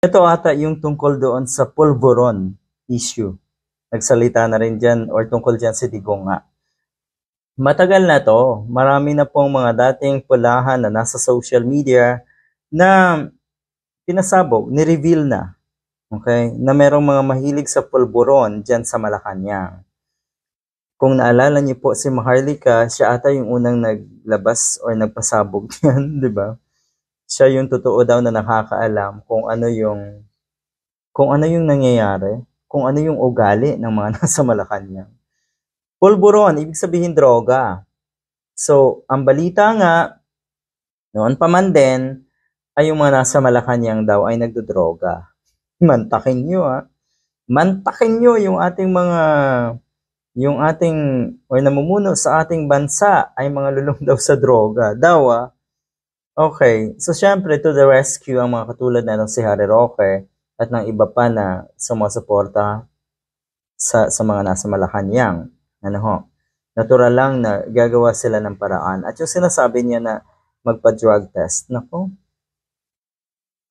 Ito ata yung tungkol doon sa pulburon issue. Nagsalita na rin dyan or tungkol dyan si Digong nga. Matagal na to. Marami na pong mga dating pulahan na nasa social media na pinasabog, ni-reveal na. Okay? Na merong mga mahilig sa pulburon dyan sa Malacanang. Kung naalala niyo po si Maharlika, siya ata yung unang naglabas or nagpasabog yan, di ba? Siya yung totoo daw na nakakaalam kung ano yung nangyayari, kung ano yung ugali ng mga nasa Malacanang. Pulburon, ibig sabihin droga. So, ang balita nga, noon pa man din, ay yung mga nasa Malacanang daw ay nagdodroga. Mantakin nyo Mantakin nyo yung ating, or namumuno sa ating bansa ay mga lulong daw sa droga. Daw Okay, so syempre to the rescue ang mga katulad na si Harry Roque at ng iba pa na sumusuporta sa mga nasa Malacanang. Ano ho? Natural lang na gagawa sila ng paraan. At yung sinasabi niya na magpa-drug test, nako,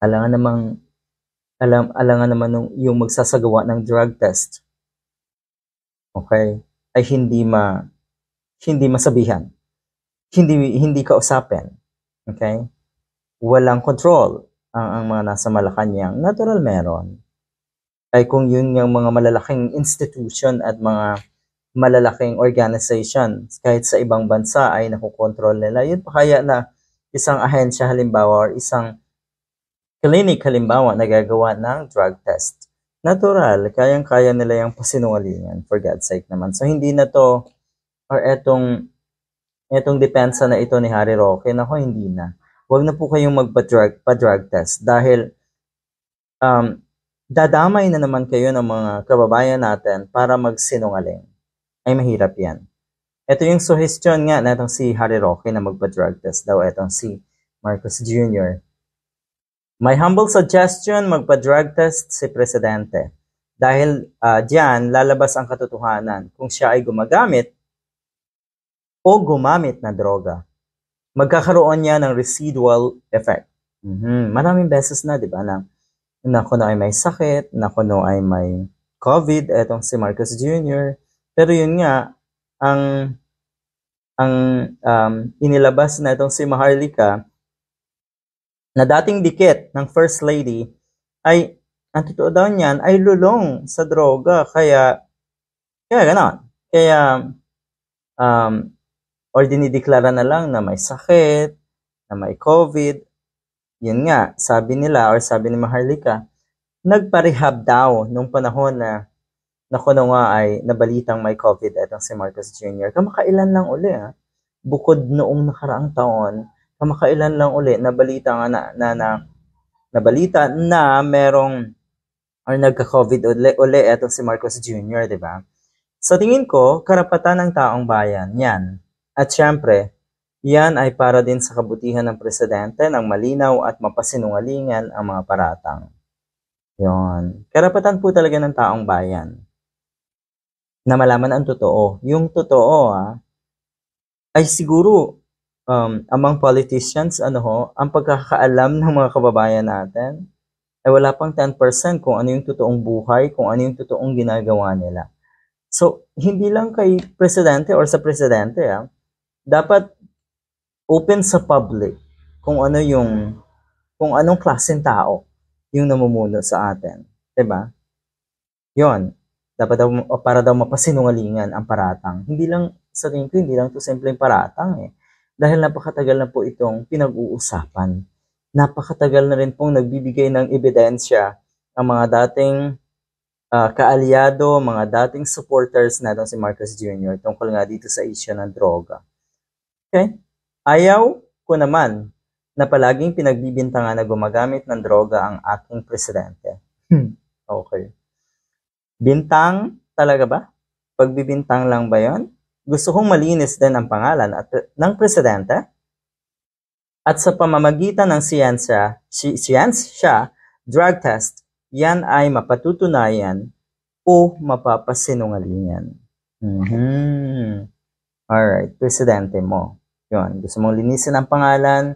alangan naman yung magsasagawa ng drug test. Okay? Ay hindi masabihan. Hindi kausapin. Okay? Walang control ang mga nasa Malacanang. Natural meron. Ay kung yun yung mga malalaking institution at mga malalaking organization kahit sa ibang bansa ay nakokontrol nila. Yun pa kaya na isang ahensya halimbawa or isang clinic halimbawa na gagawa ng drug test. Natural, kayang-kaya nila yung pasinungalingan, for God's sake naman. So hindi na to, or etong depensa na ito ni Harry Roque, nako hindi na. Huwag na po kayong magpa-drug test dahil dadamay na naman kayo ng mga kababayan natin para magsinungaling. Ay mahirap yan. Ito yung suggestion nga na itong si Harry Roque na magpa-drug test daw itong si Marcos Jr. My humble suggestion, magpa-drug test si Presidente. Dahil diyan lalabas ang katotohanan kung siya ay gumamit na droga. Magkakaroon niya ng residual effect. Maraming beses na, di ba, na kuno ay may sakit, na kuno ay may COVID, etong si Marcos Jr. Pero yun nga, ang inilabas na itong si Maharlika, na dating dikit ng First Lady, ay, ang totoo daw niyan, ay lulong sa droga. Kaya ganon. Kaya, or dinideklara na lang na may sakit, na may COVID. Yun nga, sabi nila, or sabi ni Maharlika, nagpa-rehab daw nung panahon na kuno nga ay nabalitang may COVID etong si Marcos Jr. Kamakailan lang uli bukod noong nakaraang taon, kamakailan lang uli nabalita nga nabalita na merong or nagka-COVID uli etong si Marcos Jr., di ba? Sa tingin ko, karapatan ng taong bayan, yan. At syempre, yan ay para din sa kabutihan ng presidente ng malinaw at mapasinungalingan ang mga paratang. Yon. Karapatan po talaga ng taong bayan na malaman ang totoo. Yung totoo ay siguro among politicians, ang pagkakaalam ng mga kababayan natin ay wala pang 10% kung ano yung totoong buhay, kung ano yung totoong ginagawa nila. So, hindi lang kay presidente or sa presidente, dapat open sa public kung anong klaseng tao yung namumuno sa atin. Diba? Yon. Dapat daw, para daw mapasinungalingan ang paratang. Hindi lang, sa tingin ko, hindi lang ito simpleng paratang Dahil napakatagal na po itong pinag-uusapan. Napakatagal na rin pong nagbibigay ng ebidensya ang mga dating kaalyado, mga dating supporters na si Marcos Jr. tungkol nga dito sa issue ng droga. Okay? Ayaw ko naman na palaging pinagbibintangan na gumagamit ng droga ang aking presidente. Okay. Bintang talaga ba? Pagbibintang lang ba yon? Gusto kong malinis din ang pangalan ng presidente at sa pamamagitan ng siyensya, drug test, yan ay mapatutunayan o mapapasinungalingan. Alright, presidente mo. Yun, gusto mong linisin ang pangalan,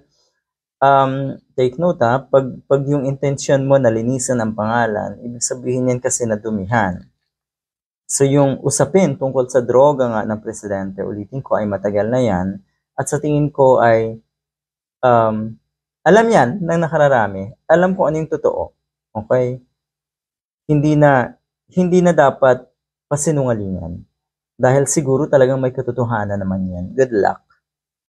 Take note pag yung intensyon mo na linisan ang pangalan, ibig sabihin yan kasi nadumihan. So yung usapin tungkol sa droga nga ng presidente, ulitin ko, ay matagal na yan. At sa tingin ko ay alam yan ng nakararami. Alam ko ano yung totoo. Okay? Hindi na dapat pasinungalingan. Dahil siguro talagang may katotohanan naman yan. Good luck.